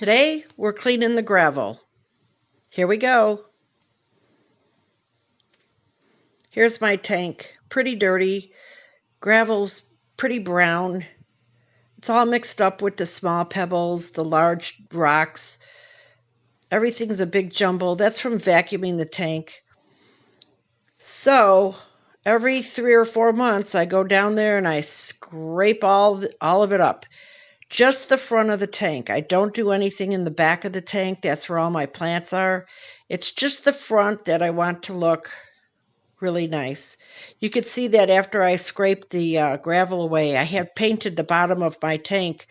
Today, we're cleaning the gravel. Here we go. Here's my tank. Pretty dirty. Gravel's pretty brown. It's all mixed up with the small pebbles, the large rocks. Everything's a big jumble. That's from vacuuming the tank. So, every 3 or 4 months, I go down there and I scrape all of it up. Just the front of the tank. I don't do anything in the back of the tank. That's where all my plants are. It's just the front that I want to look really nice. You could see that after I scraped the gravel away. I had painted the bottom of my tank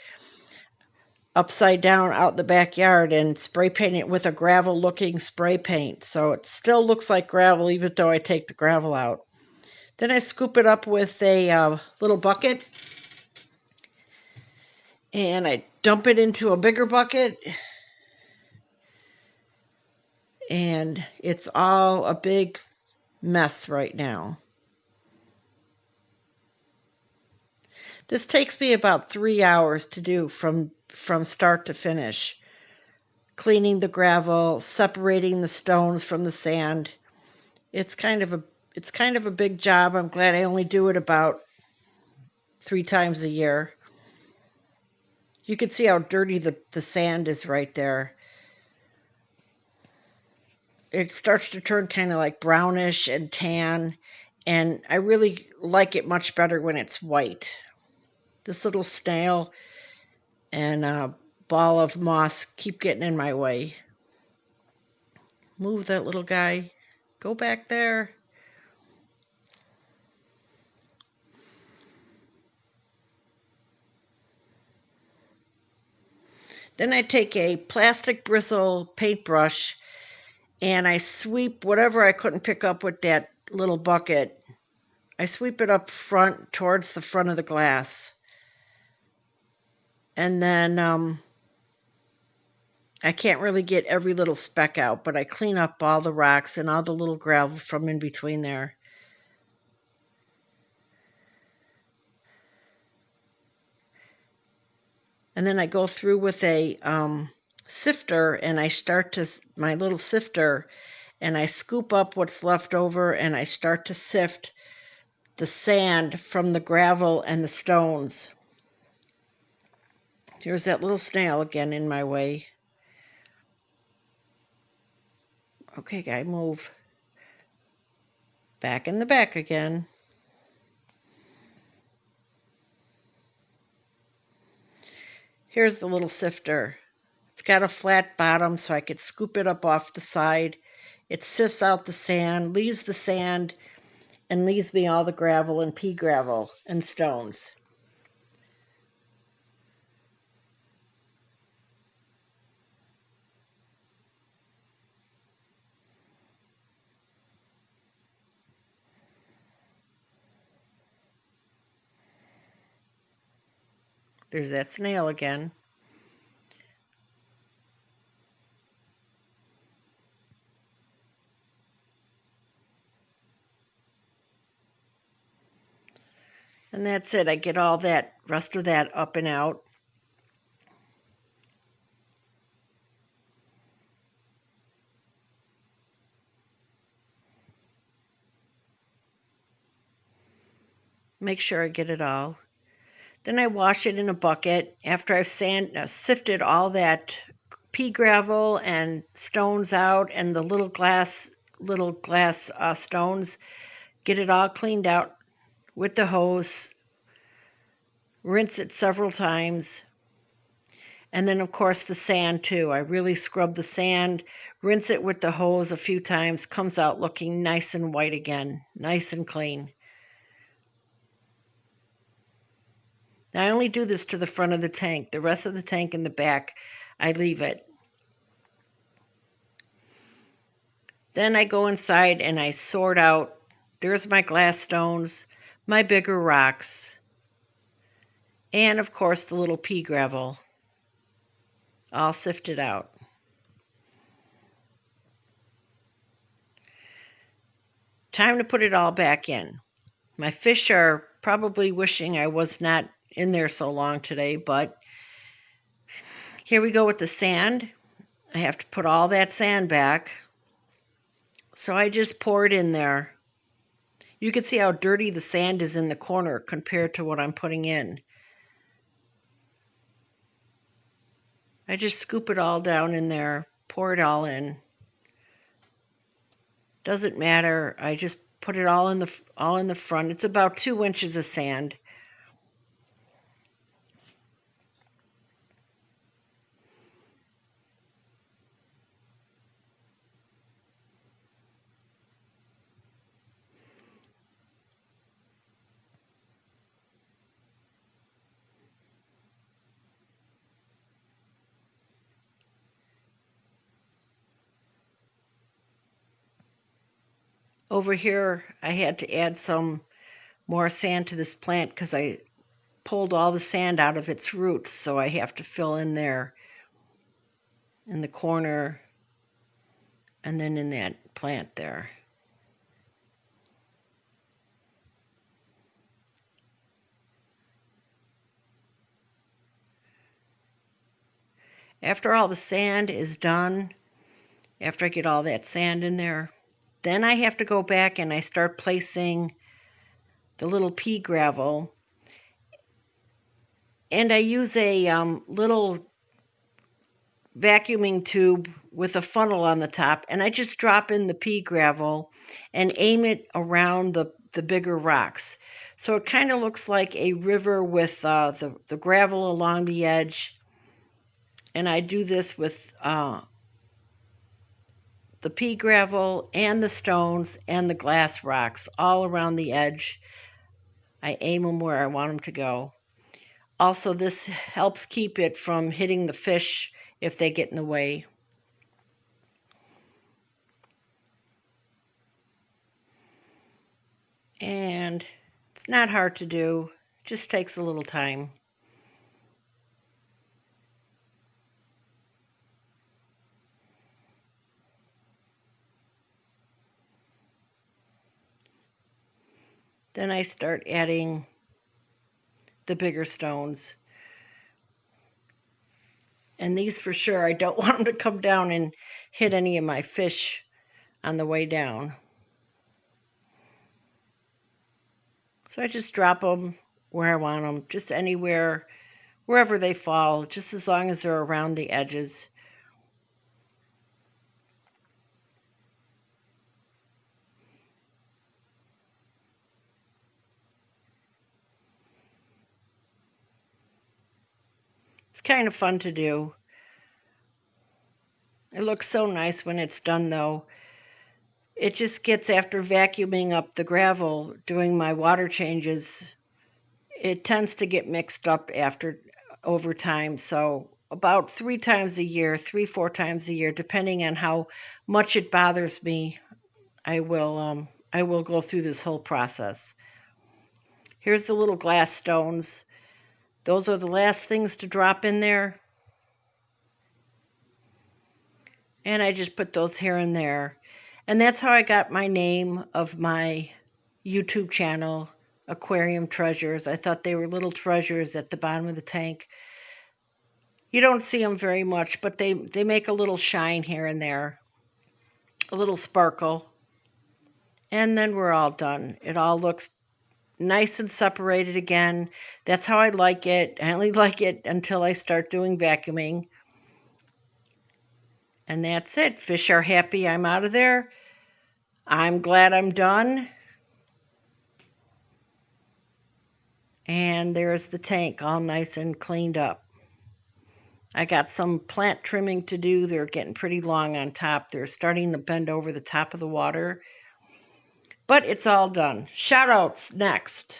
upside down out in the backyard and spray painted it with a gravel looking spray paint. So it still looks like gravel even though I take the gravel out. Then I scoop it up with a little bucket and I dump it into a bigger bucket. And it's all a big mess right now. This takes me about 3 hours to do from start to finish. Cleaning the gravel, separating the stones from the sand. It's kind of a big job. I'm glad I only do it about 3 times a year. You can see how dirty the sand is right there. It starts to turn kind of like brownish and tan, and I really like it much better when it's white. This little snail and a ball of moss keep getting in my way. Move that little guy. Go back there. Then I take a plastic bristle paintbrush and I sweep whatever I couldn't pick up with that little bucket. I sweep it up front towards the front of the glass. And then I can't really get every little speck out, but I clean up all the rocks and all the little gravel from in between there. And then I go through with a sifter and I start to, my little sifter, and I scoop up what's left over and I start to sift the sand from the gravel and the stones. Here's that little snail again in my way. Okay, guy, move. Back in the back again. Here's the little sifter. It's got a flat bottom so I could scoop it up off the side. It sifts out the sand, leaves the sand, and leaves me all the gravel and pea gravel and stones. There's that snail again. And that's it. I get all that rest of that up and out. Make sure I get it all. Then I wash it in a bucket after I've sifted all that pea gravel and stones out and the little glass stones. Get it all cleaned out with the hose. Rinse it several times. And then, of course, the sand, too. I really scrub the sand, rinse it with the hose a few times, comes out looking nice and white again, nice and clean. Now, I only do this to the front of the tank. The rest of the tank in the back, I leave it. Then I go inside and I sort out. There's my glass stones, my bigger rocks, and, of course, the little pea gravel. All sifted out. Time to put it all back in. My fish are probably wishing I was not in there so long today, but Here we go with the sand. I have to put all that sand back. So I just pour it in there. You can see how dirty the sand is in the corner compared to what I'm putting in. I just scoop it all down in there, pour it all in. Doesn't matter. I just put it all in the front. It's about 2 inches of sand. Over here, I had to add some more sand to this plant because I pulled all the sand out of its roots, so I have to fill in there in the corner and then in that plant there. After all the sand is done, after I get all that sand in there, then I have to go back and I start placing the little pea gravel. And I use a little vacuuming tube with a funnel on the top, and I just drop in the pea gravel and aim it around the bigger rocks. So it kind of looks like a river with the gravel along the edge. And I do this with the pea gravel and the stones and the glass rocks all around the edge. I aim them where I want them to go. Also, this helps keep it from hitting the fish if they get in the way. And it's not hard to do, it just takes a little time. Then I start adding the bigger stones. And these for sure, I don't want them to come down and hit any of my fish on the way down. So I just drop them where I want them, just anywhere, wherever they fall, just as long as they're around the edges. It's kind of fun to do. It looks so nice when it's done, though. It just gets, after vacuuming up the gravel, doing my water changes, it tends to get mixed up over time. So about 3 times a year, 4 times a year, depending on how much it bothers me, I will go through this whole process. Here's the little glass stones. Those are the last things to drop in there. And I just put those here and there. And that's how I got my name of my YouTube channel, Aquarium Treasures. I thought they were little treasures at the bottom of the tank. You don't see them very much, but they make a little shine here and there, a little sparkle. And then we're all done. It all looks nice and separated again. That's how I like it. I only like it until I start doing vacuuming. And that's it. Fish are happy. I'm out of there. I'm glad I'm done. And there's the tank all nice and cleaned up. I got some plant trimming to do. They're getting pretty long on top. They're starting to bend over the top of the water. But it's all done. Shout-outs next.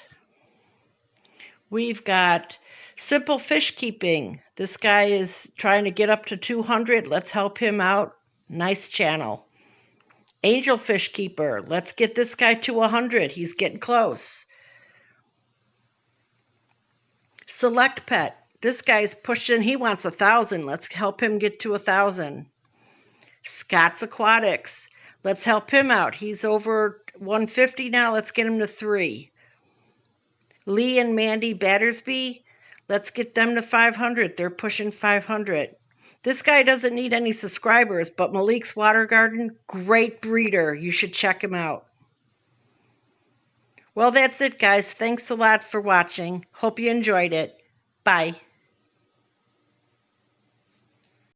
We've got Simple Fish Keeping. This guy is trying to get up to 200. Let's help him out. Nice channel. Angel Fish Keeper. Let's get this guy to 100. He's getting close. Select Pet. This guy's pushing. He wants 1,000. Let's help him get to 1,000. Scott's Aquatics. Let's help him out. He's over 150 now. Let's get him to 3. Lee and Mandy Battersby. Let's get them to 500. They're pushing 500. This guy doesn't need any subscribers, but Malik's Water Garden, great breeder. You should check him out. Well, that's it, guys. Thanks a lot for watching. Hope you enjoyed it. Bye.